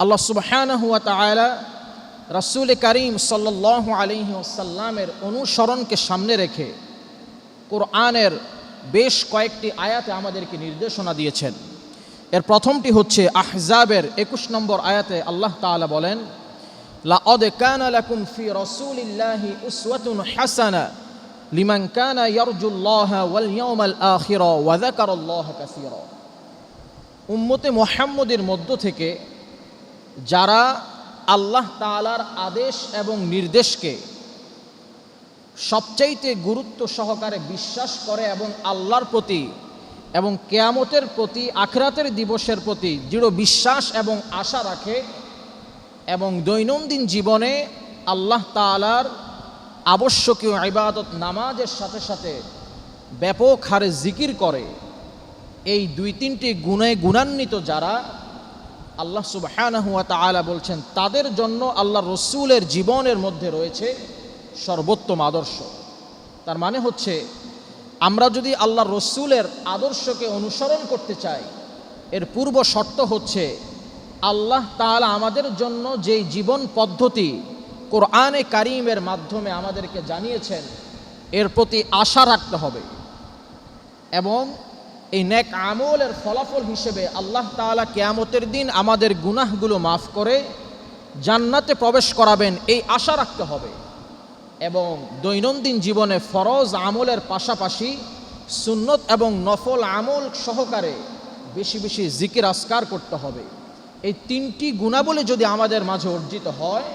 আল্লাহ সুবহানাহু ওয়া তাআলা রাসূল করিম সাল্লাল্লাহু আলাইহি ওয়াসাল্লামের অনুসরণকে সামনে রেখে কোরআনের বেশ কয়েকটি আয়াতে আমাদেরকে নির্দেশনা দিয়েছেন। এর প্রথমটি হচ্ছে আহজাবের 21 নম্বর আয়াতে আল্লাহ তাআলা বলেন, লাকাদ কানা লাকুম ফি রাসূলিল্লাহি উসওয়াতুন হাসানা লিমান কানা ইয়ারজুল্লাহা ওয়াল ইয়াউমাল আখির ওয়া যাকারাল্লাহা কাসীরা। উম্মতে মুহাম্মদের মধ্য থেকে যারা আল্লাহ তাআলার আদেশ এবং নির্দেশকে সবচাইতে গুরুত্ব সহকারে বিশ্বাস করে এবং আল্লাহর প্রতি এবং কিয়ামতের প্রতি আখিরাতের দিবসের প্রতি দৃঢ় বিশ্বাস এবং আশা রাখে এবং দৈনন্দিন জীবনে আল্লাহ তাআলার আবশ্যকীয় ইবাদত নামাজের সাথে সাথে ব্যাপক হারে জিকির করে, এই দুই তিনটি গুণে গুণান্বিত যারা, আল্লাহ সুবহানাহু ওয়া তাআলা বলছেন তাদের জন্য আল্লাহ রসুলের জীবনের মধ্যে রয়েছে সর্বোত্তম আদর্শ। তার মানে হচ্ছে আমরা যদি আল্লাহ রসুলের আদর্শকে অনুসরণ করতে চাই, এর পূর্ব শর্ত হচ্ছে আল্লাহ তাআলা আমাদের জন্য যেই জীবন পদ্ধতি কোরআনে কারীমের মাধ্যমে আমাদেরকে জানিয়েছেন এর প্রতি আশা রাখতে হবে এবং এই নেক আমলের ফলাফল হিসেবে আল্লাহ তাআলা কিয়ামতের দিন আমাদের গুনাহগুলো মাফ করে জান্নাতে প্রবেশ করাবেন এই আশা রাখতে হবে এবং দৈনন্দিন জীবনে ফরজ আমলের পাশাপাশি সুন্নত এবং নফল আমল সহকারে বেশি বেশি জিকির আজকার করতে হবে। এই তিনটি গুণাবলী যদি আমাদের মাঝে অর্জিত হয়,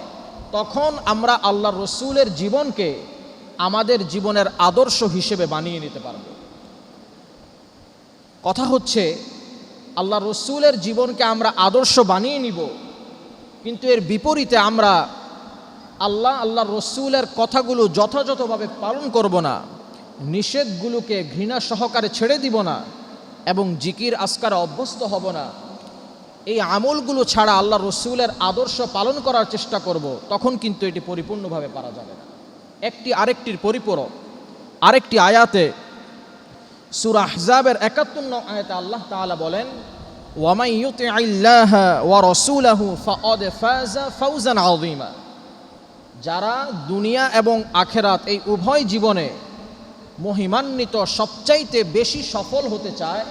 তখন আমরা আল্লাহ রসুলের জীবনকে আমাদের জীবনের আদর্শ হিসেবে বানিয়ে নিতে পারব। কথা হচ্ছে আল্লাহ রসুলের জীবনকে আমরা আদর্শ বানিয়ে নিব, কিন্তু এর বিপরীতে আমরা আল্লাহ রসুলের কথাগুলো যথাযথভাবে পালন করব না, নিষেধগুলোকে ঘৃণা সহকারে ছেড়ে দিব না এবং জিকির আজকারে অভ্যস্ত হব না, এই আমলগুলো ছাড়া আল্লাহ রসুলের আদর্শ পালন করার চেষ্টা করব, তখন কিন্তু এটি পরিপূর্ণভাবে পারা যাবে না। একটি আরেকটির পরিপূরক আরেকটি আয়াতে সূরা আহজাবের 71 নং আয়াতে আল্লাহ তাআলা বলেন, ওয়ামান ইউতিইল্লাহা ওয়া রাসূলাহু ফাকাদ ফাযা ফাওজান আযীমা। যারা দুনিয়া এবং আখিরাত এই উভয় জীবনে মহিমান্বিত সবচাইতে বেশি সফল হতে চায়,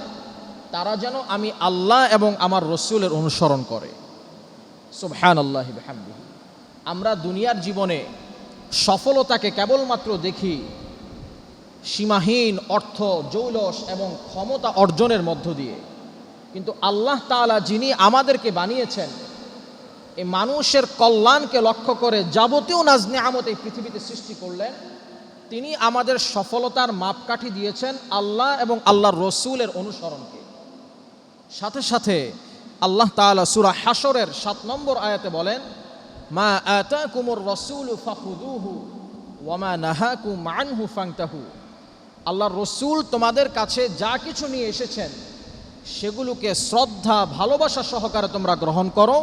তারা যেন আমি আল্লাহ এবং আমার রসুলের অনুসরণ করে। সুবহানাল্লাহি বিহামদিহি। আমরা দুনিয়ার জীবনে সফলতাকে কেবলমাত্র দেখি সীমাহীন অর্থ, জৌলস এবং ক্ষমতা অর্জনের মধ্য দিয়ে, কিন্তু আল্লাহ তাআলা যিনি আমাদেরকে বানিয়েছেন এই মানুষের কল্যাণকে লক্ষ্য করে যাবতীয় নাজ নিয়ামত এই পৃথিবীতে সৃষ্টি করলেন, তিনি আমাদের সফলতার মাপকাঠি দিয়েছেন আল্লাহ এবং আল্লাহর রসুলের অনুসরণকে। সাথে সাথে আল্লাহ তাআলা সূরা হাশরের 7 নম্বর আয়াতে বলেন, মা আতাকুমুর রাসূলু ফাখুযুহু ওয়া মা নাহাকুম আনহু ফান্তাহু। আল্লাহর রসুল তোমাদের কাছে যা কিছু নিয়ে এসেছেন সেগুলোকে শ্রদ্ধা ভালোবাসা সহকারে তোমরা গ্রহণ করো,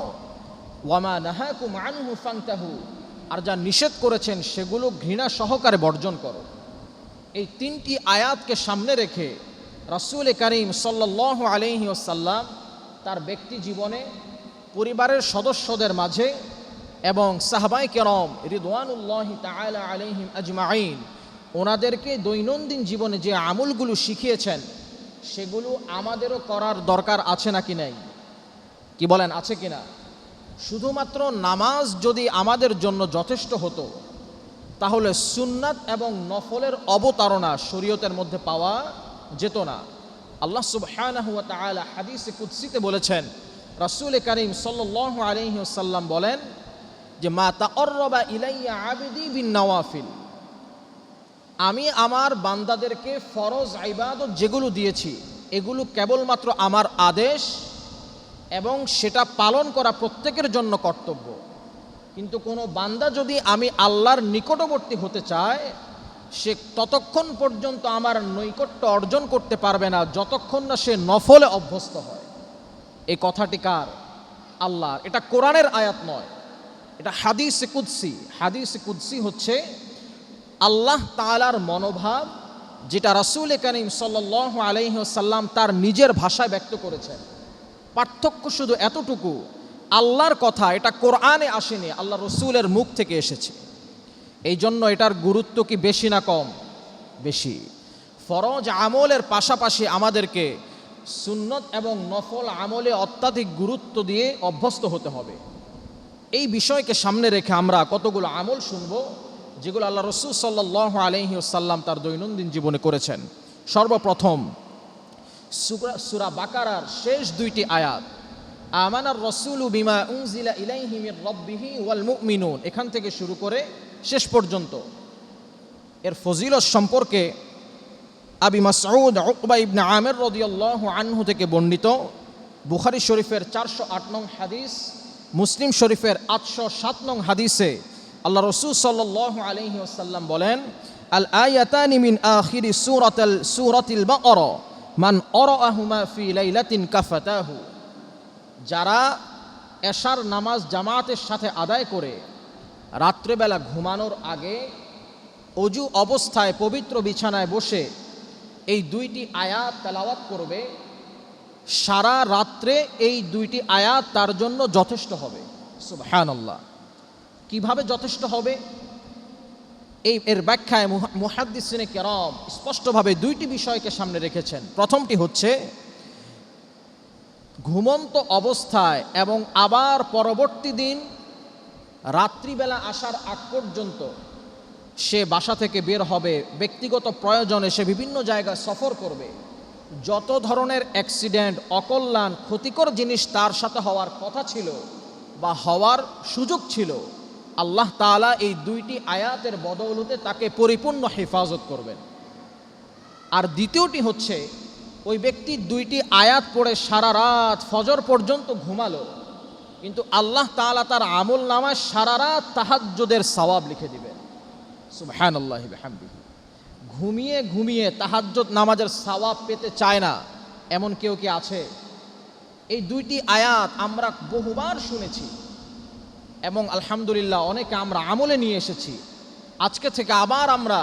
ওয়া মা নাহাকুম আনহু ফান্তাহু, আর যা নিষেধ করেছেন সেগুলো ঘৃণা সহকারে বর্জন করো। এই তিনটি আয়াতকে সামনে রেখে রাসূল করিম সাল্লাল্লাহু আলাইহি ওয়াসাল্লাম তার ব্যক্তি জীবনে, পরিবারের সদস্যদের মাঝে এবং সাহাবায়ে কেরাম রিদওয়ানুল্লাহি তাআলা আলাইহিম আজমাইন ওনাদেরকে দৈনন্দিন জীবনে যে আমলগুলো শিখিয়েছেন সেগুলো আমাদেরও করার দরকার আছে নাকি নাই? কি বলেন, আছে কিনা? শুধুমাত্র নামাজ যদি আমাদের জন্য যথেষ্ট হতো তাহলে সুন্নাত এবং নফলের অবতারণা শরীয়তের মধ্যে পাওয়া যেত না। আল্লাহ সুবহানাহু ওয়া তাআলা হাদিসে কুদসিতে বলেছেন, রাসূল করিম সাল্লাল্লাহু আলাইহি ওয়াসাল্লাম বলেন যে মা তাকাররাবা ইলাইয়া আবদি বিন নওয়াফিল, আমি আমার বান্দাদেরকে ফরজ ইবাদত যেগুলো দিয়েছি এগুলো কেবলমাত্র আমার আদেশ এবং সেটা পালন করা প্রত্যেকের জন্য কর্তব্য, কিন্তু কোনো বান্দা যদি আমি আল্লাহর নিকটবর্তী হতে চায় সে ততক্ষণ পর্যন্ত আমার নৈকট্য অর্জন করতে পারবে না যতক্ষণ না সে নফলে অভ্যস্ত হয়। এই কথাটি কার? আল্লাহর। এটা কোরআনের আয়াত নয়, এটা হাদিসে কুদসি। হাদিসে কুদসি হচ্ছে আল্লাহ তাআলার মনোভাব, যেটা রাসূল করিম সাল্লাল্লাহু আলাইহি ওয়াসাল্লাম তার নিজের ভাষায় ব্যক্ত করেছেন। পার্থক্য শুধু এতটুকু আল্লাহর কথা, এটা কোরআনে আসেনি, আল্লাহ রসুলের মুখ থেকে এসেছে। এই জন্য এটার গুরুত্ব কি বেশি না কম? বেশি। ফরজ আমলের পাশাপাশি আমাদেরকে সুন্নত এবং নফল আমলে অত্যাধিক গুরুত্ব দিয়ে অভ্যস্ত হতে হবে। এই বিষয়কে সামনে রেখে আমরা কতগুলো আমল শুনব যেগুলো আল্লাহ রসুল সাল্লাল্লাহু আলাইহি ওয়াসাল্লাম তার দৈনন্দিন জীবনে করেছেন। সর্বপ্রথম সূরা বাকারার শেষ দুইটি আয়াত, আমানার রাসূলু বিমা উনজিলা ইলাইহি মির রাব্বিহি ওয়াল মুমিনুন, এখান থেকে শুরু করে শেষ পর্যন্ত এর ফজিলত সম্পর্কে আবি মাসউদ উকবা ইবনে আমির রাদিয়াল্লাহু আনহু থেকে বর্ণিত। বুখারী শরীফের 408 নং হাদিস, মুসলিম শরীফের 807 নং হাদিসে আল্লাহ রসুল সাল্লাল্লাহু আলাইহি ওয়াসাল্লাম বলেন, আল আয়াতানি মিন আখিরি সূরাতিল বাকারা মান আরাহুমা ফি লাইলাতিন কাফাতাহু। যারা এশার নামাজ জামাতের সাথে আদায় করে রাত্রেবেলা ঘুমানোর আগে অজু অবস্থায় পবিত্র বিছানায় বসে এই দুইটি আয়াত তেলাওয়াত করবে, সারা রাত্রে এই দুইটি আয়াত তার জন্য যথেষ্ট হবে। সুবহানাল্লাহ। কিভাবে যথেষ্ট হবে? এর ব্যাখ্যায় মুহাদ্দিসিনে কেরাম স্পষ্টভাবে দুইটি বিষয়কে সামনে রেখেছেন। প্রথমটি হচ্ছে, ঘুমন্ত অবস্থায় এবং আবার পরবর্তী দিন রাত্রিবেলা আসার আগ পর্যন্ত সে বাসা থেকে বের হবে, ব্যক্তিগত প্রয়োজনে সে বিভিন্ন জায়গায় সফর করবে, যত ধরনের অ্যাক্সিডেন্ট, অকল্যাণ, ক্ষতিকর জিনিস তার সাথে হওয়ার কথা ছিল বা হওয়ার সুযোগ ছিল, আল্লাহ তাআলা এই দুইটি আয়াতের বদৌলতে তাকে পরিপূর্ণ হেফাজত করবেন। আর দ্বিতীয়টি হচ্ছে, ওই ব্যক্তি দুইটি আয়াত পড়ে সারা রাত ফজর পর্যন্ত ঘুমালো, কিন্তু আল্লাহ তাআলা তার আমল নামায় সারা রাত তাহাজ্জুদের সওয়াব লিখে দিবেন। সুবহানাল্লাহি ওয়া বিহামদিহি। ঘুমিয়ে ঘুমিয়ে তাহাজ্জুদ নামাজের সওয়াব পেতে চায় না এমন কেউ কি আছে? এই দুইটি আয়াত আমরা বহুবার শুনেছি এবং আলহামদুলিল্লাহ অনেকে আমরা আমলে নিয়ে এসেছি। আজকে থেকে আবার আমরা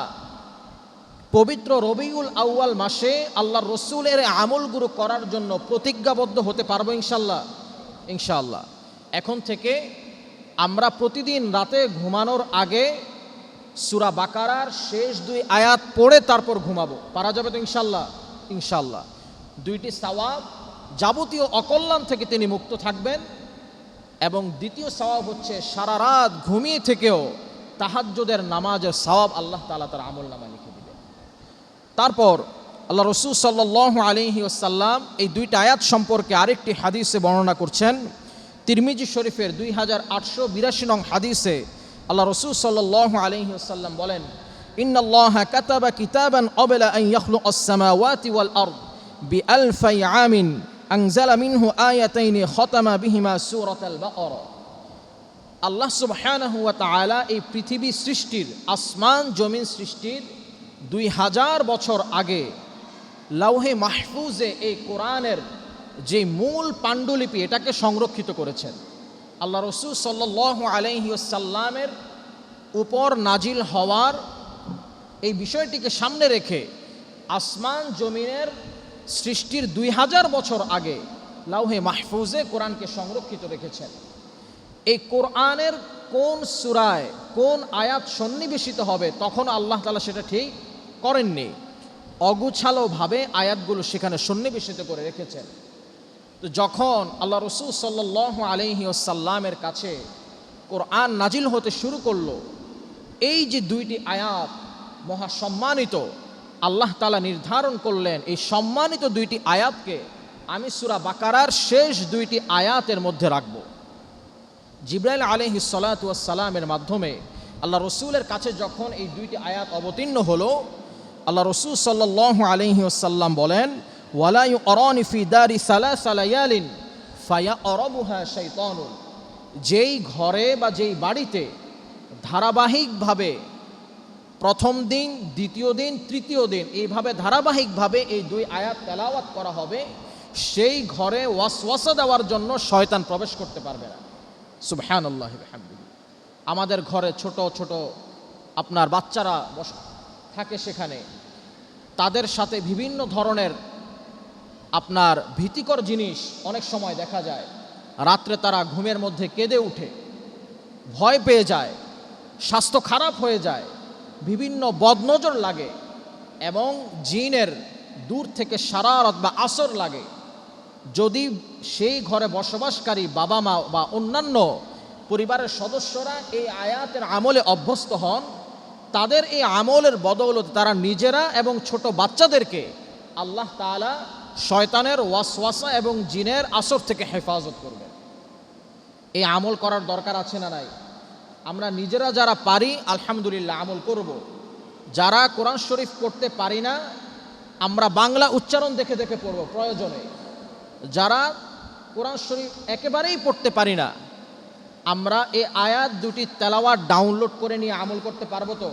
পবিত্র রবিউল আউয়াল মাসে আল্লাহর রসুলের আমলগুলো করার জন্য প্রতিজ্ঞাবদ্ধ হতে পারবো ইনশাল্লাহ। ইনশাআল্লাহ এখন থেকে আমরা প্রতিদিন রাতে ঘুমানোর আগে সূরা বাকারার শেষ দুই আয়াত পড়ে তারপর ঘুমাবো। পারা যাবে তো ইনশাল্লাহ? ইনশাল্লাহ। দুইটি সওয়াব, যাবতীয় অকল্যাণ থেকে তিনি মুক্ত থাকবেন, এবং দ্বিতীয় সওয়াব হচ্ছে সারা রাত ঘুমিয়ে থেকেও তাহাজ্জুদের নামাজের সওয়াব আল্লাহ তাআলা তার আমল নামায় লিখে দিবেন। তারপর আল্লাহ রসুল সাল্লাল্লাহু আলাইহি ওয়াসাল্লাম এই দুইটা আয়াত সম্পর্কে আরেকটি হাদিসে বর্ণনা করছেন। তিরমিজি শরীফের 2882 নং হাদিসে আল্লাহ রসুল সাল্লাল্লাহু আলাইহি ওয়াসাল্লাম বলেন, ইন্নাল্লাহা কাতাবা কিতাবান ক্বাবলা আন ইয়াখলুকাস সামাওয়াতি ওয়াল আরদ বিআলফি আমিন আনজালা মিনহু আয়াতাইনি খতামা বিহিমা সূরাতাল বাকারা। আল্লাহ সুবহানাহু ওয়া তাআলা এই পৃথিবী সৃষ্টির, আসমান জমিন সৃষ্টির 2000 বছর আগে লাউহে মাহফুজে এই কোরআনের যে মূল পাণ্ডুলিপি এটাকে সংরক্ষিত করেছেন। আল্লাহ রসুল সাল্লাল্লাহু আলাইহি ওয়াসাল্লামের উপর নাজিল হওয়ার এই বিষয়টিকে সামনে রেখে আসমান জমিনের সৃষ্টির 2000 বছর আগে লাউহে মাহফুজে কোরআনকে সংরক্ষিত রেখেছেন। এই কোরআনের কোন সূরায় কোন আয়াত সন্নিবেশিত হবে তখন আল্লাহ তাআলা সেটা ঠিক করেননি, অগুছালোভাবে আয়াতগুলো সেখানে সন্নিবেশিত করে রেখেছেন। তো যখন আল্লাহ রসুল সাল্লাল্লাহু আলাইহি ওয়াসাল্লামের কাছে কোরআন নাজিল হতে শুরু করলো, এই যে দুইটি আয়াত মহাসম্মানিত, আল্লাহ তাআলা নির্ধারণ করলেন এই সম্মানিত দুইটি আয়াতকে আমি সূরা বাকারার শেষ দুইটি আয়াতের মধ্যে রাখব। জিবরাইল আলাইহিস সালাতু ওয়াস সালামের মাধ্যমে আল্লাহ রসুলের কাছে যখন এই দুইটি আয়াত অবতীর্ণ হলো, আল্লাহ রসুল সাল্লাল্লাহু আলাইহি ওয়াসাল্লাম বলেন, ওয়ালা ইউরানি ফি দারি সালাসা লায়ালিন ফায়ারবুহা শাইতানুন। যেই ঘরে বা যেই বাড়িতে ধারাবাহিকভাবে প্রথম দিন, দ্বিতীয় দিন, তৃতীয় দিন এইভাবে ধারাবাহিকভাবে এই দুই আয়াত তেলাওয়াত করা হবে, সেই ঘরে ওয়াসওয়াসা দেওয়ার জন্য শয়তান প্রবেশ করতে পারবে না। সুবহানাল্লাহি ওয়া বিহামদিহি। আমাদের ঘরে ছোট ছোট আপনার বাচ্চারা থাকে, সেখানে তাদের সাথে বিভিন্ন ধরনের আপনার ভীতিকর জিনিস অনেক সময় দেখা যায়। রাত্রে তারা ঘুমের মধ্যে কেঁদে উঠে, ভয় পেয়ে যায়, স্বাস্থ্য খারাপ হয়ে যায়, বিভিন্ন বদনজর লাগে এবং জিনের দূর থেকে শারারত বা আসর লাগে। যদি সেই ঘরে বসবাসকারী বাবা মা বা অন্যান্য পরিবারের সদস্যরা এই আয়াতের আমলে অভ্যস্ত হন, তাদের এই আমলের বদৌলতে তারা নিজেরা এবং ছোট বাচ্চাদেরকে আল্লাহ তাআলা শয়তানের ওয়াসওয়াসা এবং জিনের আসর থেকে হেফাজত করবে। এই আমল করার দরকার আছে না নাই? আমরা নিজেরা যারা পারি আলহামদুলিল্লাহ আমল করব। যারা কোরআন শরীফ পড়তে পারি না, আমরা বাংলা উচ্চারণ দেখে দেখে পড়ব প্রয়োজনে। যারা কোরআন শরীফ একেবারেই পড়তে পারি না, আমরা এই আয়াত দুটি তেলাওয়াত ডাউনলোড করে নিয়ে আমল করতে পারবো তো?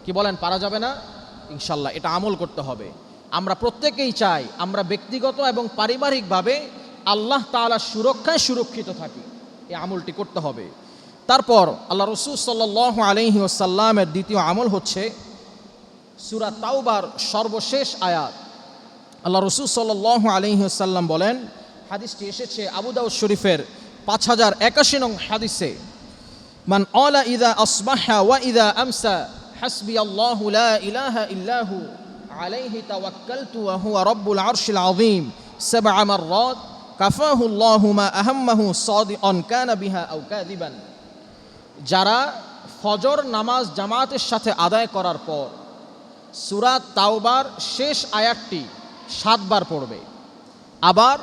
কি বলেন, পারা যাবে না? ইনশাল্লাহ এটা আমল করতে হবে। আমরা প্রত্যেকেই চাই আমরা ব্যক্তিগত এবং পারিবারিকভাবে আল্লাহ তাআলার সুরক্ষায় সুরক্ষিত থাকি। এই আমলটি করতে হবে। তারপর আল্লাহ রাসূল সাল্লাল্লাহু আলাইহি ওয়াসাল্লামের দ্বিতীয় আমল হচ্ছে সূরা তাওবার সর্বশেষ আয়াত। আল্লাহ রাসূল সাল্লাল্লাহু আলাইহি ওয়াসাল্লাম বলেন, হাদিসটি এসেছে আবু দাউদ শরীফের 5081 নং হাদিসে, মান ক্বালা ইযা আসবাহা ওয়া ইযা আমসা হাসবিয়াল্লাহু লা ইলাহা ইল্লাহু আলাইহি তাওয়াক্কালতু ওয়া হুয়া রাব্বুল আরশিল আযীম 7 মাররাত কাফাহু আল্লাহু মা আহাম্মাহু সাদিকান কানা বিহা আও কাযিবান। যারা ফজর নামাজ জামাতের সাথে আদায় করার পর সূরা তাওবার শেষ আয়াতটি 7 বার পড়বে, আবার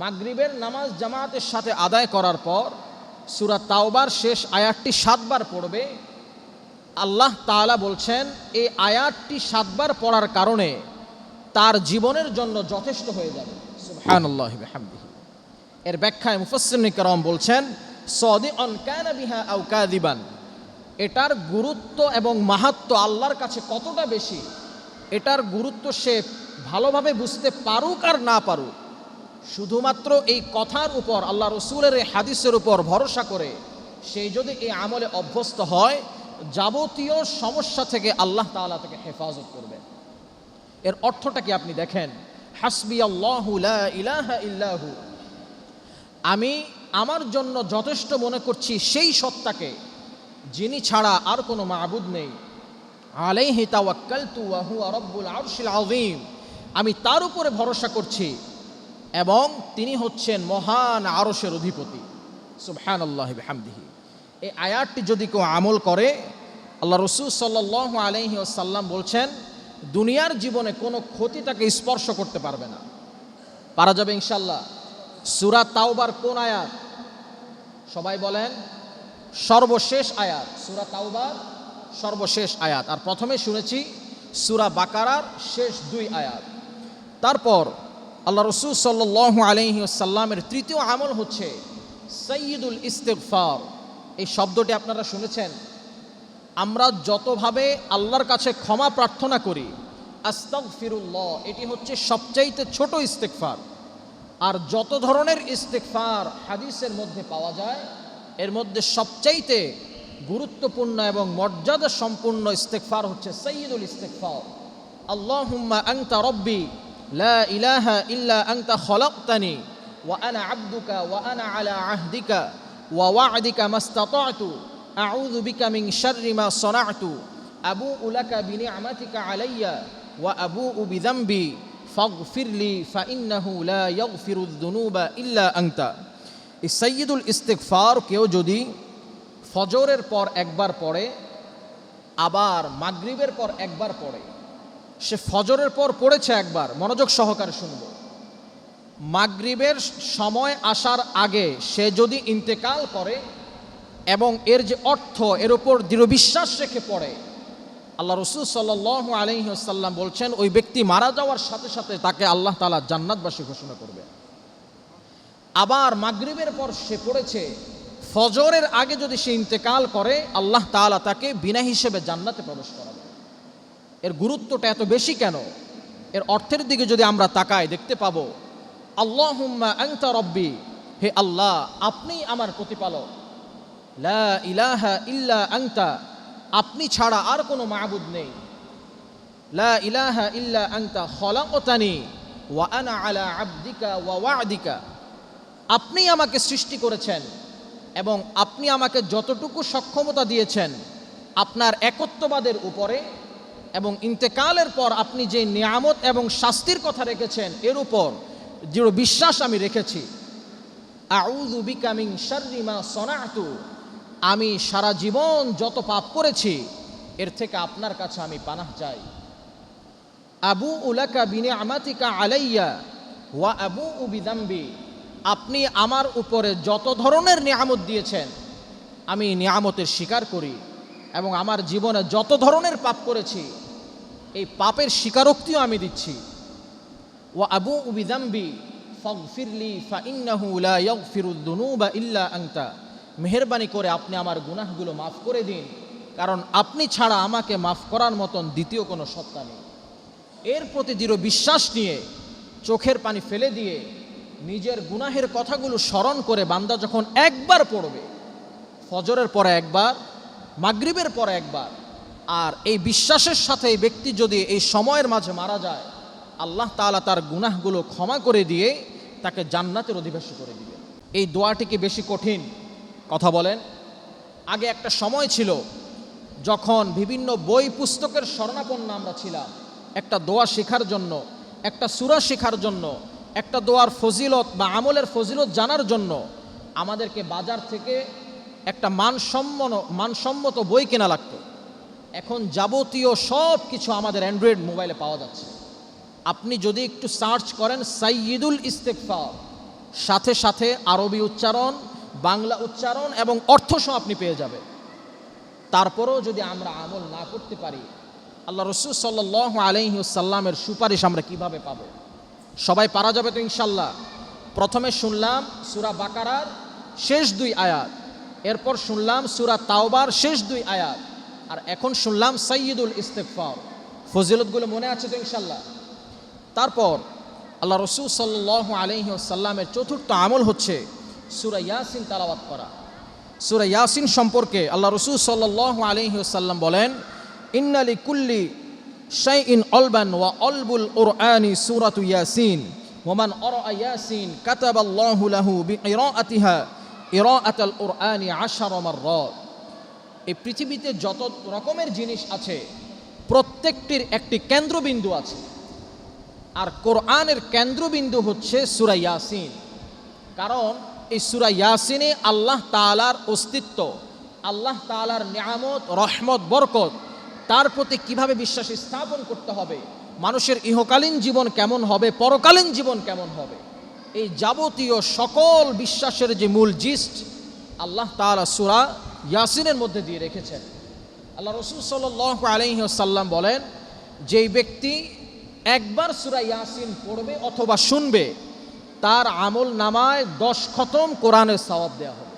মাগরিবের নামাজ জামাতের সাথে আদায় করার পর সূরা তাওবার শেষ আয়াতটি 7 বার পড়বে, আল্লাহ তাআলা বলছেন এই আয়াতটি 7 বার পড়ার কারণে তার জীবনের জন্য যথেষ্ট হয়ে যাবে। সুবহানাল্লাহি ওয়া বিহামদিহি। এর ব্যাখ্যায় মুফাসসিরিন কিরাম বলছেন, সাদিকান কানা বিহা আও কাযিবান, এটার গুরুত্ব এবং মাহাত্ম্য আল্লাহর কাছে কতটা বেশি, এটার গুরুত্ব সে ভালোভাবে বুঝতে পারুক আর না পারুক, শুধুমাত্র এই কথার উপর আল্লাহ রসুলের এই হাদিসের উপর ভরসা করে সেই যদি এই আমলে অভ্যস্ত হয়, যাবতীয় সমস্যা থেকে আল্লাহ তাআলা তাকে হেফাজত করবে। এর অর্থটা কি আপনি দেখেন, হাসবিয়াল্লাহু লা ইলাহা ইল্লাহু, আমি আমার জন্য যথেষ্ট মনে করছি সেই সত্তাকে যিনি ছাড়া আর কোনো মাবুদ নেই। আলাইহি তাওয়াক্কালতু ওয়া হুয়া রাব্বুল আরশিল আযীম, আমি তার উপরে ভরসা করছি এবং তিনি হচ্ছেন মহান আরশের অধিপতি। সুবহানাল্লাহি বিহামদিহি। এই আয়াতটি যদি কেউ আমল করে, আল্লাহ রাসূল সাল্লাল্লাহু আলাইহি ওয়াসাল্লাম বলছেন দুনিয়ার জীবনে কোনো ক্ষতি তাকে স্পর্শ করতে পারবে না। পারা যাবে ইনশাআল্লাহ। সূরা তাওবার কোন আয়াত? সবাই বলেন, সর্বশেষ আয়াত। সূরা তাওবার সর্বশেষ আয়াত। আর প্রথমে শুনেছি সূরা বাকারার শেষ 2 আয়াত। তারপর আল্লাহ রাসূল সাল্লাল্লাহু আলাইহি ওয়াসাল্লামের তৃতীয় আমল হচ্ছে সাইয়্যিদুল ইস্তিগফার। এই শব্দটি আপনারা শুনেছেন। আমরা যতভাবে আল্লাহর কাছে ক্ষমা প্রার্থনা করি, আস্তাগফিরুল্লাহ, এটি হচ্ছে সবচাইতে ছোট ইস্তিগফার। আর যত ধরনের ইস্তিগফার হাদিসের মধ্যে পাওয়া যায়, এর মধ্যে সবচাইতে গুরুত্বপূর্ণ এবং মর্যাদা সম্পূর্ণ ইস্তিগফার হচ্ছে সাইয়্যিদুল ইস্তিগফার। আল্লাহুম্মা আনতা রব্বি লা ইলাহা ইল্লা আনতা খলাকতানি ওয়া আনা আবদুকা ওয়া আনা আলা আহদিকা ওয়া ওয়া'দিকা মাস্তাতা'তু আউযু বিকা মিন শাররি মা সানা'তু আবুউ লাকা বিনি'মাতিকা আলাইয়া ওয়া আবুউ বিযামবি ফাগফিরলি ফাইন্নাহু লা ইয়াগফিরুয যুনুবা ইল্লা আনতা। এই সাইয়্যিদুল ইস্তিগফার কেউ যদি ফজরের পর একবার পড়ে, আবার মাগরিবের পর একবার পড়ে, সে ফজরের পর পড়েছে একবার, মনোযোগ সহকারে শুনব, মাগরিবের সময় আসার আগে সে যদি ইন্তেকাল করে এবং এর যে অর্থ এর উপর দৃঢ় বিশ্বাস রেখে পড়ে, আল্লাহ রাসূল সাল্লাল্লাহু আলাইহি ওয়াসাল্লাম বলছেন ওই ব্যক্তি মারা যাওয়ার সাথে সাথে তাকে আল্লাহ তাআলা জান্নাতবাসী ঘোষণা করবে। আবার মাগরিবের পর সে পড়েছে, ফজরের আগে যদি সে ইন্তেকাল করে, আল্লাহ তাআলা তাকে বিনা হিসেবে জান্নাতে প্রবেশ করাবে। এর গুরুত্বটা এত বেশি কেন? এর অর্থের দিকে যদি আমরা তাকাই, দেখতে পাবো আল্লাহুম্মা আনতা রব্বি, হে আল্লাহ আপনি আমার প্রতিপালক, লা ইলাহা ইল্লা আনতা, আপনি ছাড়া আর কোনো মাবুদ নেই, লা ইলাহা ইল্লা আনতা খলাকতানি ওয়া আনা আলা আবদিকা ওয়া ওয়া'দিকা, আপনি আমাকে সৃষ্টি করেছেন এবং আপনি আমাকে যতটুকু সক্ষমতা দিয়েছেন আপনার একত্ববাদের উপরে এবং ইন্তেকালের পর আপনি যে নিয়ামত এবং শাস্তির কথা রেখেছেন এর উপর দৃঢ় বিশ্বাস আমি রেখেছি। আউযু বিকা মিন শাররি মা সনাতু, আমি সারা জীবন যত পাপ করেছি এর থেকে আপনার কাছে আমি পানাহ চাই। আবু উলাকা বিনিআমাতিকা আলাইয়া ওয়া আবু বিযামবি, আপনি আমার উপরে যত ধরনের নিয়ামত দিয়েছেন আমি নিয়ামতের স্বীকার করি এবং আমার জীবনে যত ধরনের পাপ করেছি এই পাপের স্বীকারোক্তিও আমি দিচ্ছি। ওয়া আবু বিযামবি ফাগফিরলি ফাইন্নাহু লা ইয়াগফিরুদ যুনুবা ইল্লা আনতা, মেহেরবানি করে আপনি আমার গুনাহগুলো মাফ করে দিন, কারণ আপনি ছাড়া আমাকে মাফ করার মতন দ্বিতীয় কোনো সত্তা নেই। এর প্রতি দৃঢ় বিশ্বাস নিয়ে চোখের পানি ফেলে দিয়ে নিজের গুনাহের কথাগুলো স্মরণ করে বান্দা যখন একবার পড়বে, ফজরের পরে একবার, মাগরিবের পরে একবার, আর এই বিশ্বাসের সাথে এই ব্যক্তি যদি এই সময়ের মাঝে মারা যায় আল্লাহ তাআলা তার গুনাহগুলো ক্ষমা করে দিয়ে তাকে জান্নাতের অধিবাসী করে দিবে। এই দোয়াটি কি বেশি কঠিন? কথা বলেন। আগে একটা সময় ছিল যখন বিভিন্ন বই পুস্তকের শরণাপন্ন আমরা ছিলাম একটা দোয়া শেখার জন্য, একটা সূরা শেখার জন্য, একটা দোয়ার ফজিলত বা আমলের ফজিলত জানার জন্য আমাদেরকে বাজার থেকে একটা মানসম্মত বই কেনা লাগতো। এখন যাবতীয় সব কিছু আমাদের অ্যান্ড্রয়েড মোবাইলে পাওয়া যাচ্ছে। আপনি যদি একটু সার্চ করেন সাইয়্যিদুল ইস্তিগফার, সাথে সাথে আরবি উচ্চারণ, বাংলা উচ্চারণ এবং অর্থসহ আপনি পেয়ে যাবেন। তারপরেও যদি আমরা আমল না করতে পারি আল্লাহ রাসূল সাল্লাল্লাহু আলাইহি ওয়াসাল্লামের সুপারিশ আমরা কিভাবে পাব? সবাই পারা যাবে তো ইনশাল্লাহ। প্রথমে শুনলাম সূরা বাকারার শেষ 2 আয়াত, এরপর শুনলাম সূরা তাওবার শেষ 2 আয়াত, আর এখন শুনলাম সাইয়্যিদুল ইস্তিগফার। ফজিলতগুলো মনে আছে তো ইনশাল্লাহ। তারপর আল্লাহ রাসূল সাল্লাল্লাহু আলাইহি ওয়াসাল্লামের চতুর্থ আমল হচ্ছে সূরা ইয়াসিন তেলাওয়াত করা। সূরা ইয়াসিন সম্পর্কে আল্লাহ রাসূল সাল্লাল্লাহু আলাইহি ওয়াসাল্লাম বলেন, ইন্না লিকুল্লি শাইইন অলবান ওয়া অলবুল কুরআনি সূরাতু ইয়াসিন ওয়া মান ক্বারাআ ইয়াসিন কাতাবাল্লাহু লাহু বিকিরাআতিহা কিরাআতাল কুরআনি 10 মাররাত। এই পৃথিবীতে যত রকমের জিনিস আছে প্রত্যেকটির একটি কেন্দ্রবিন্দু আছে, আর কোরআনের কেন্দ্রবিন্দু হচ্ছে সূরা ইয়াসিন। কারণ এই সূরা ইয়াসিনে আল্লাহ তাআলার অস্তিত্ব, আল্লাহ তাআলার নিয়ামত, রহমত, বরকত, তার প্রতি কিভাবে বিশ্বাস স্থাপন করতে হবে, মানুষের ইহকালীন জীবন কেমন হবে, পরকালীন জীবন কেমন হবে, এই যাবতীয় সকল বিশ্বাসের যে মূল জিস্ট আল্লাহ তাআলা সূরা ইয়াসিনের মধ্যে দিয়ে রেখেছেন। আল্লাহ রাসূল সাল্লাল্লাহু আলাইহি ওয়াসাল্লাম বলেন, যেই ব্যক্তি একবার সূরা ইয়াসিন পড়বে অথবা শুনবে তার আমল নামায় 10 খতম কোরআনের সওয়াব দেওয়া হবে।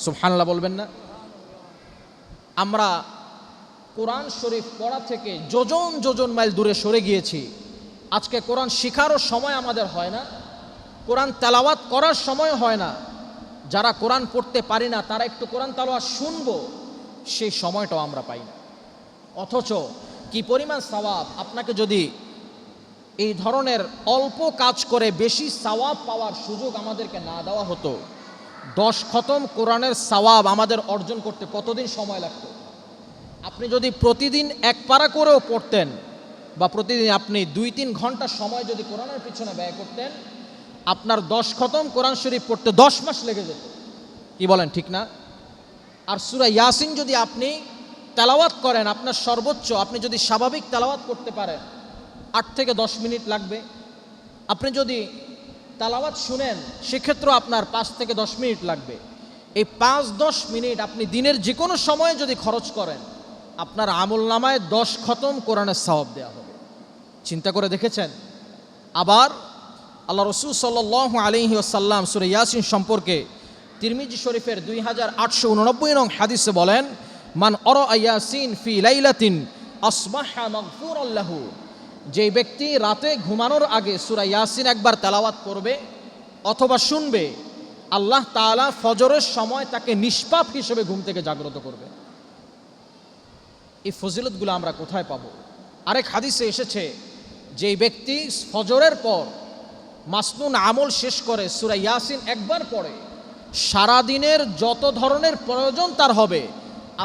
সুবহানাল্লাহ বলবেন না? আমরা কোরআন শরীফ পড়া থেকে যোজন যোজন মাইল দূরে সরে গিয়েছি। আজকে কোরআন শেখারও সময় আমাদের হয় না, কোরআন তেলাওয়াত করার সময় হয় না। যারা কোরআন পড়তে পারি না তারা একটু কোরআন তেলাওয়াত শুনবো, সেই সময়টাও আমরা পাই না। অথচ কি পরিমাণ সওয়াব! আপনাকে যদি এই ধরনের অল্প কাজ করে বেশি সওয়াব পাওয়ার সুযোগ আমাদেরকে না দেওয়া হতো, 10 খতম কোরআনের সওয়াব আমাদের অর্জন করতে কতদিন সময় লাগতো? আপনি যদি প্রতিদিন 1 পারা করেও পড়তেন বা প্রতিদিন আপনি 2-3 ঘন্টা সময় যদি কোরআনের পিছনে ব্যয় করতেন, আপনার 10 খতম কোরআন শরীফ পড়তে 10 মাস লেগে যেত। কি বলেন, ঠিক না? আর সূরা ইয়াসিন যদি আপনি তেলাওয়াত করেন, আপনার সর্বোচ্চ আপনি যদি স্বাভাবিক তেলাওয়াত করতে পারেন 8 থেকে 10 মিনিট লাগবে। আপনি যদি তেলাওয়াত শুনেন সেক্ষেত্রে আপনার 5 থেকে 10 মিনিট লাগবে। এই 5-10 মিনিট আপনি দিনের যে কোনো সময়ে যদি খরচ করেন আপনার আমল নামায় 10 খতম কোরআনের সওয়াব দেওয়া হবে। চিন্তা করে দেখেছেন? আবার আল্লাহ রাসূল সাল্লাল্লাহু আলাইহি ওয়াসাল্লাম সূরা ইয়াসিন সম্পর্কে তিরমিজি শরীফের 2889 নং হাদিসে বলেন, মান ক্বারাআ ইয়াসিন ফি লাইলাতিন আসবাহা মাগফুরান লাহু, যে ব্যক্তি রাতে ঘুমানোর আগে সূরা ইয়াসিন একবার তেলাওয়াত করবে অথবা শুনবে, আল্লাহ তাআলা ফজরের সময় তাকে নিষ্পাপ হিসেবে ঘুম থেকে জাগ্রত করবে। এই ফজিলতগুলো আমরা কোথায় পাবো? আরেক হাদিসে এসেছে, যেই ব্যক্তি ফজরের পর মাসনুন আমল শেষ করে সূরা ইয়াসিন একবার পড়ে, সারাদিনের যত ধরনের প্রয়োজন তার হবে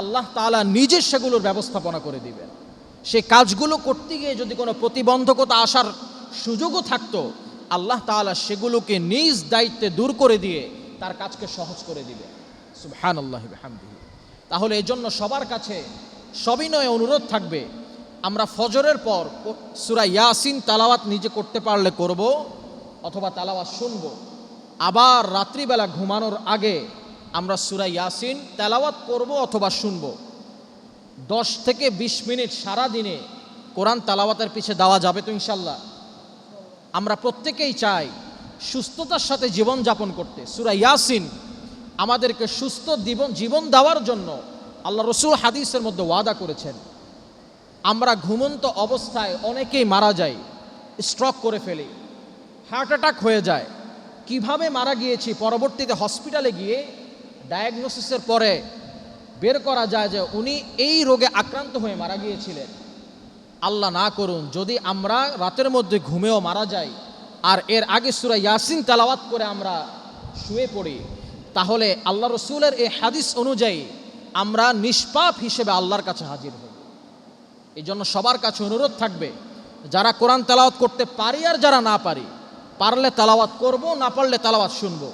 আল্লাহ তাআলা নিজে সেগুলোর ব্যবস্থাপনা করে দিবেন। সে কাজগুলো করতে গিয়ে যদি কোনো প্রতিবন্ধকতা আসার সুযোগও থাকতো, আল্লাহ তাআলা সেগুলোকে নিজ দায়িত্বে দূর করে দিয়ে তার কাজকে সহজ করে দিবেন। সুবহানাল্লাহি ওয়া বিহামদিহি। তাহলে এই জন্য সবার কাছে সবিনয়ে অনুরোধ থাকবে, আমরা ফজরের পর সূরা ইয়াসিন তেলাওয়াত নিজে করতে পারলে করব, অথবা তেলাওয়াত শুনব। আবার রাত্রিবেলা ঘুমানোর আগে আমরা সূরা ইয়াসিন তেলাওয়াত করব অথবা শুনব। 10 থেকে 20 মিনিট সারা দিনে কোরআন তেলাওয়াতের পিছে দেওয়া যাবে তো ইনশাল্লাহ? আমরা প্রত্যেকেই চাই সুস্থতার সাথে জীবন যাপন করতে। সূরা ইয়াসিন আমাদেরকে সুস্থ জীবন দেওয়ার জন্য আল্লাহ রাসূল হাদিসের মধ্যে ওয়াদা করেছেন। আমরা ঘুমন্ত অবস্থায় অনেকেই মারা যাই, স্ট্রোক করে ফেলি, হার্ট অ্যাটাক হয়ে যায়। কিভাবে মারা গিয়েছি পরবর্তীতে হসপিটালে গিয়ে ডায়াগনোসিসের পরে বের করা যায় যে উনি এই রোগে আক্রান্ত হয়ে মারা গিয়েছিলেন। আল্লাহ না করুন যদি আমরা রাতের মধ্যে ঘুমেও মারা যাই আর এর আগে সূরা ইয়াসিন তেলাওয়াত করে আমরা শুয়ে পড়ি, তাহলে আল্লাহ রাসূলের এই হাদিস অনুযায়ী আমরা নিষ্পাপ হিসেবে আল্লাহর কাছে হাজির হব। এই জন্য সবার কাছে অনুরোধ থাকবে, যারা কোরআন তেলাওয়াত করতে পারি আর যারা না পারি, পারলে তেলাওয়াত করব, না পারলে তেলাওয়াত শুনবো।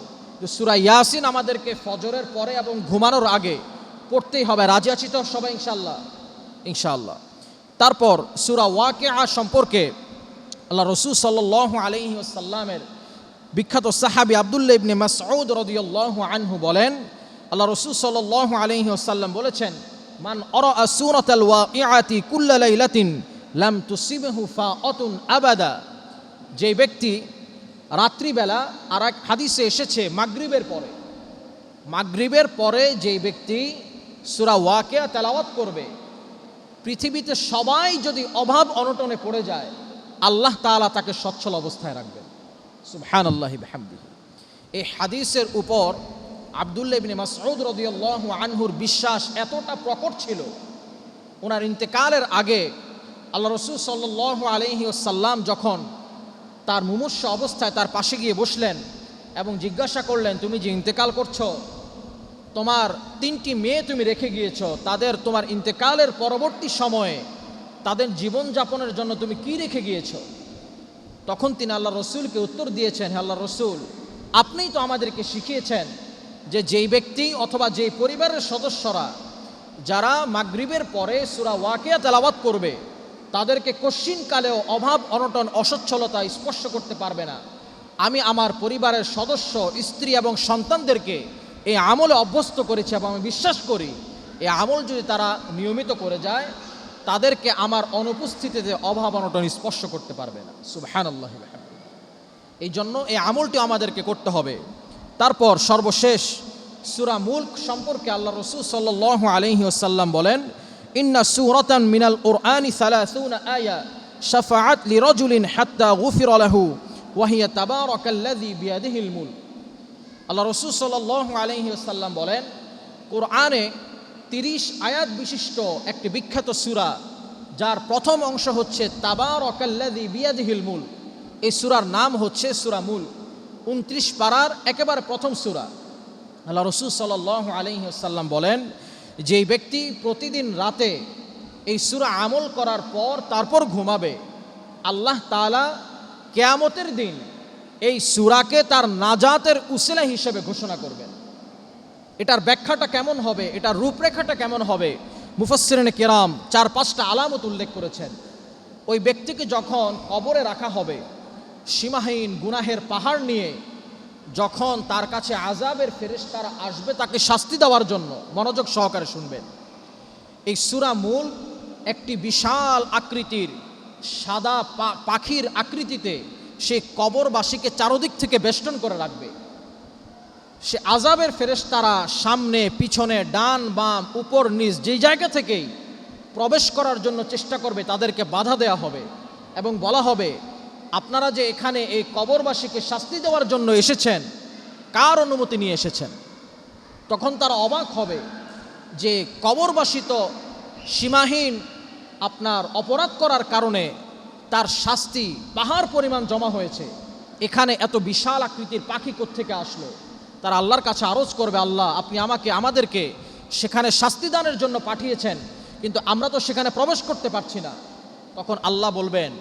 সূরা ইয়াসিন আমাদেরকে ফজরের পরে এবং ঘুমানোর আগে পড়তেই হবে। রাজি আছি তো সবাই ইনশাআল্লাহ? ইনশাআল্লাহ। তারপর সূরা ওয়াকিআ সম্পর্কে আল্লাহ রাসূল সাল্লাল্লাহু আলাইহি ওয়াসাল্লামের বিখ্যাত সাহাবী আব্দুল্লাহ ইবনে মাসউদ রাদিয়াল্লাহু আনহু বলেন, আল্লাহ রাসূল সাল্লাল্লাহু আলাইহি ওয়াসাল্লাম বলেছেন, মান আরা সূরাতাল ওয়াকিআতি কুল্লা লাইলাতিন লাম তুসিবহু ফাআতুন আবাদা। যে ব্যক্তি রাত্রিবেলা, আর এক হাদিসে এসেছে মাগরিবের পরে যেই ব্যক্তি সূরা ওয়াকিয়া তেলাওয়াত করবে, পৃথিবীতে সবাই যদি অভাব অনটনে পড়ে যায় আল্লাহ তাআলা তাকে সচ্ছল অবস্থায় রাখবেন। সুবহানাল্লাহি বিহামদিহি। এই হাদিসের উপর আব্দুল্লাহ ইবনে মাসউদ রাদিয়াল্লাহু আনহুর বিশ্বাস এতটা প্রকট ছিল, ওনার ইন্তেকালের আগে আল্লাহ রাসূল সাল্লাল্লাহু আলাইহি ওয়াসাল্লাম যখন তার মুমূর্ষ অবস্থায় তার পাশে গিয়ে বসলেন এবং জিজ্ঞাসা করলেন, তুমি যে ইন্তেকাল করছো, তোমার 3টি মেয়ে তুমি রেখে গিয়েছো, তাদের তোমার ইন্তেকালের পরবর্তী সময়ে তাদের জীবনযাপনের জন্য তুমি কি রেখে গিয়েছো? তখন তিনি আল্লাহ রসুলকে উত্তর দিয়েছেন, হে আল্লাহ রসুল, আপনিই তো আমাদেরকে শিখিয়েছেন যে যেই ব্যক্তি অথবা যেই পরিবারের সদস্যরা যারা মাগরিবের পরে সূরা ওয়াকিয়া তেলাওয়াত করবে তাদেরকে কশ্চিনকালেও অভাব অনটন অসচ্ছলতা স্পর্শ করতে পারবে না। আমি আমার পরিবারের সদস্য, স্ত্রী এবং সন্তানদেরকে এই আমলে অভ্যস্ত করেছি এবং আমি বিশ্বাস করি এই আমল যদি তারা নিয়মিত করে যায় তাদেরকে আমার অনুপস্থিতিতে অভাব অনটন স্পর্শ করতে পারবে না। সুবহানাল্লাহি ওয়া বিহামদিহি। এই জন্য এই আমলটি আমাদেরকে করতে হবে। তারপর সর্বশেষ সূরা মুলক সম্পর্কে আল্লাহ রাসূল সাল্লাল্লাহু আলাইহি ওয়াসাল্লাম বলেন, ইন্না সূরাতান মিনাল কুরআনি 30 আয়া শাফাআত লিরাজুলিন হাত্তা গুফিরা লাহু ওয়া হিয়া তাবারাকাল্লাযী বিয়াদিহিল মুলক। আল্লাহ রাসূল সাল্লাল্লাহু আলাইহি ওয়াসাল্লাম বলেন, কোরআনে 30 আয়াত বিশিষ্ট একটি বিখ্যাত সূরা, যার প্রথম অংশ হচ্ছে তাবারাকাল্লাযী বিয়াদিহিল মুলক। এই সূরার নাম হচ্ছে সূরা মুলক। 29 পারার একেবারে প্রথম সূরা। আল্লাহ রাসূল সাল্লাল্লাহু আলাইহি ওয়াসাল্লাম বলেন, যেই ব্যক্তি প্রতিদিন রাতে এই সূরা আমল করার পর তারপর ঘুমাবে, আল্লাহ তাআলা কিয়ামতের দিন এই সূরাকে তার নাজাতের উসিলা হিসেবে ঘোষণা করবেন। এটার ব্যাখ্যাটা কেমন হবে, এটার রূপরেখাটা কেমন হবে, মুফাসসিরিনে কেরাম 4-5টা আলামত উল্লেখ করেছেন। ওই ব্যক্তিকে যখন কবরে রাখা হবে, সীমাহীন গুনাহের পাহাড় নিয়ে যখন তার কাছে আযাবের ফেরেশতারা আসবে তাকে শাস্তি দেওয়ার জন্য, মনোযোগ সহকারে শুনবেন। এই সূরা মুলক একটি বিশাল আকৃতির সাদা পাখির আকৃতিতে সে কবরবাসীকে চারদিক থেকে বেষ্টন করে রাখবে। সে আযাবের ফেরেশতারা সামনে পিছনে ডান বাম উপর নিচ যেই জায়গা থেকেই প্রবেশ করার জন্য চেষ্টা করবে তাদেরকে বাধা দেওয়া হবে এবং বলা হবে, আপনারা যে এখানে এই কবরবাসীকে শাস্তি দেওয়ার জন্য এসেছেন, কার অনুমতি নিয়ে এসেছেন? তখন তারা অবাক হবে যে কবরবাসী তো সীমাহীন আপনার অপরাধ করার কারণে তার শাস্তি পাহাড় পরিমাণ জমা হয়েছে, এখানে এত বিশাল আকৃতির পাখি কোত্থেকে আসলো? তারা আল্লাহর কাছে আরজ করবে, আল্লাহ আপনি আমাদেরকে সেখানে শাস্তি দানের জন্য পাঠিয়েছেন, কিন্তু আমরা তো সেখানে প্রবেশ করতে পারছি না। তখন আল্লাহ বলবেন,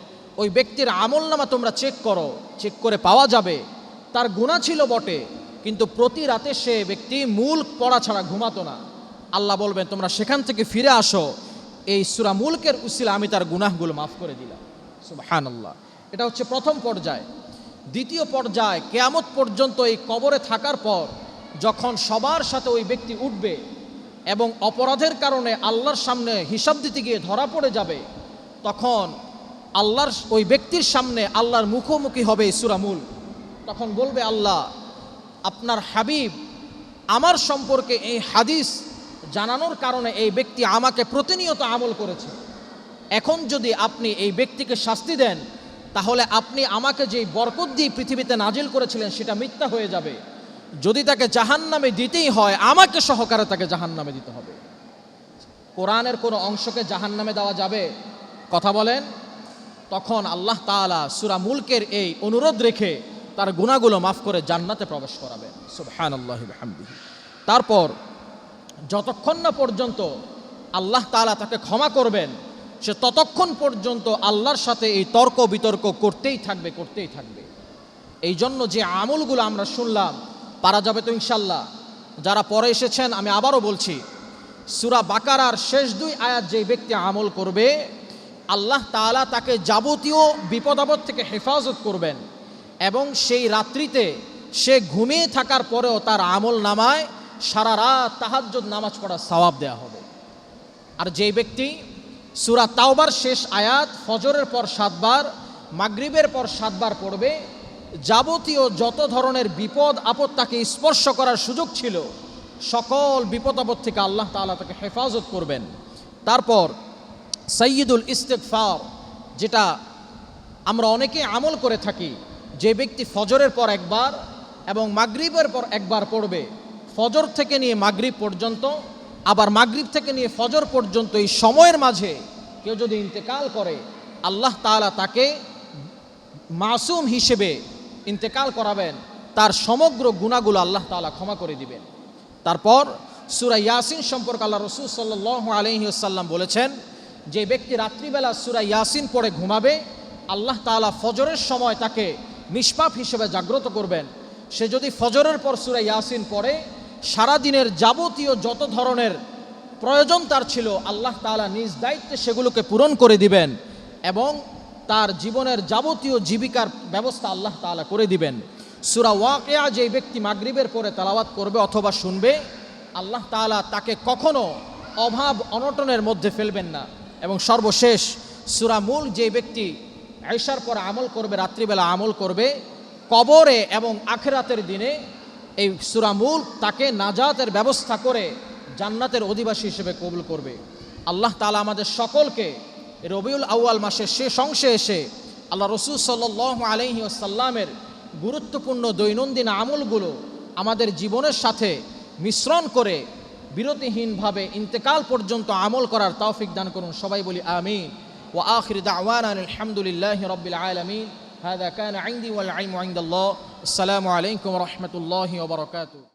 ওই ব্যক্তির আমলনামা তোমরা চেক করো, চেক করে পাওয়া যাবে তার গুনাহ ছিল বটে, কিন্তু প্রতি রাতে সে ব্যক্তি মুলক পড়া ছাড়া ঘুমাতো না। আল্লাহ বলবেন, তোমরা সেখান থেকে ফিরে আসো, এই সূরা মুলকের উসিলা আমি তার গুনাহগুলো মাফ করে দিলাম। সুবহানাল্লাহ। এটা হচ্ছে প্রথম পর্যায়। দ্বিতীয় পর্যায়, কিয়ামত পর্যন্ত এই কবরে থাকার পর যখন সবার সাথে ওই ব্যক্তি উঠবে এবং অপরাধের কারণে আল্লাহর সামনে হিসাব দিতে গিয়ে ধরা পড়ে যাবে, তখন আল্লাহর ওই ব্যক্তির সামনে আল্লাহর মুখোমুখি হবে এই সূরা মুলক। তখন বলবে, আল্লাহ আপনার হাবিব আমার সম্পর্কে এই হাদিস জানানোর কারণে এই ব্যক্তি আমাকে প্রতিনিয়ত আমল করেছে, এখন যদি আপনি এই ব্যক্তিকে শাস্তি দেন তাহলে আপনি আমাকে যেই বরকত দিয়ে পৃথিবীতে নাজিল করেছিলেন সেটা মিথ্যা হয়ে যাবে। যদি তাকে জাহান্নামে দিতেই হয় আমাকে সহকারে তাকে জাহান্নামে দিতে হবে। কোরআনের কোনো অংশকে জাহান্নামে দেওয়া যাবে? কথা বলেন। তখন আল্লাহ তাআলা সূরা মুলকের এই অনুরোধ রেখে তার গুনাহগুলো মাফ করে জান্নাতে প্রবেশ করাবেন। সুবহানাল্লাহি ওয়া বিহামদিহি। তারপর যতক্ষণ না পর্যন্ত আল্লাহ তাআলা তাকে ক্ষমা করবেন, সে ততক্ষণ পর্যন্ত আল্লাহর সাথে এই তর্ক বিতর্ক করতেই থাকবে। এই জন্য যে আমলগুলো আমরা শুনলাম, পারা যাবে তো ইনশাল্লাহ? যারা পরে এসেছেন আমি আবারও বলছি, সূরা বাকারার শেষ 2 আয়াত যে ব্যক্তি আমল করবে, আল্লাহ তাআলা তাকে যাবতীয় বিপদ আপদ থেকে হেফাজত করবেন এবং সেই রাত্রিতে সে ঘুমিয়ে থাকার পরেও তার আমল নামায় সারা রাত তাহাজ্জুদ নামাজ পড়ার সওয়াব দেয়া হবে। আর যেই ব্যক্তি সূরা তাওবার শেষ আয়াত ফজরের পর 7 বার, মাগরিবের পর 7 বার পড়বে, যাবতীয় যত ধরনের বিপদ আপদ তাকে স্পর্শ করার সুযোগ ছিল সকল বিপদ আপদ থেকে আল্লাহ তাআলা তাকে হেফাজত করবেন। তারপর সাইয়্যিদুল ইস্তিগফার, যেটা আমরা অনেকে আমল করে থাকি, যে ব্যক্তি ফজরের পর 1 বার এবং মাগরিবের পর 1 বার পড়বে, ফজর থেকে নিয়ে মাগরিব পর্যন্ত, আবার মাগরিব থেকে নিয়ে ফজর পর্যন্ত এই সময়ের মাঝে কেউ যদি ইন্তেকাল করে, আল্লাহ তাআলা তাকে মাসুম হিসেবে ইন্তেকাল করাবেন, তার সমগ্র গুনাহগুলো আল্লাহ তাআলা ক্ষমা করে দিবেন। তারপর সূরা ইয়াসিন সম্পর্কে আল্লাহ রাসূল সাল্লাল্লাহু আলাইহি ওয়াসাল্লাম বলেছেন, যে ব্যক্তি রাত্রিবেলা সূরা ইয়াসিন পড়ে ঘুমাবে, আল্লাহ তাআলা ফজরের সময় তাকে নিষ্পাপ হিসেবে জাগ্রত করবেন। সে যদি ফজরের পর সূরা ইয়াসিন পড়ে, সারাদিনের যাবতীয় যত ধরনের প্রয়োজন তার ছিল আল্লাহ তাআলা নিজ দায়িত্বে সেগুলোকে পূরণ করে দিবেন এবং তার জীবনের যাবতীয় জীবিকার ব্যবস্থা আল্লাহ তাআলা করে দিবেন। সূরা ওয়াকিয়া যে ব্যক্তি মাগরিবের পরে তেলাওয়াত করবে অথবা শুনবে, আল্লাহ তাআলা তাকে কখনো অভাব অনটনের মধ্যে ফেলবেন না। এবং সর্বশেষ সূরা মুলক যে ব্যক্তি ঈশার পর আমল করবে, রাত্রিবেলা আমল করবে, কবরে এবং আখিরাতের দিনে এই সূরা মুলক তাকে নাজাতের ব্যবস্থা করে জান্নাতের অধিবাসী হিসেবে কবুল করবে। আল্লাহ তাআলা আমাদের সকলকে রবিউল আউয়াল মাসের শেষ অংশে এসে আল্লাহ রাসূল সাল্লাল্লাহু আলাইহি ওয়াসাল্লামের গুরুত্বপূর্ণ দৈনন্দিন আমলগুলো আমাদের জীবনের সাথে মিশ্রণ করে বিরতিহীনভাবে ইন্তেকাল পর্যন্ত আমল করার তৌফিক দান করুন। সবাই বলি আমিন। ওয়া আখির দাওয়ানা আলহামদুলিল্লাহি রাব্বিল আলামিন। হাযা কানা ইনদি ওয়াল ইলমু ইনদাল্লাহ। আসসালামু আলাইকুম ওয়া রাহমাতুল্লাহি ওয়া বারাকাতুহু।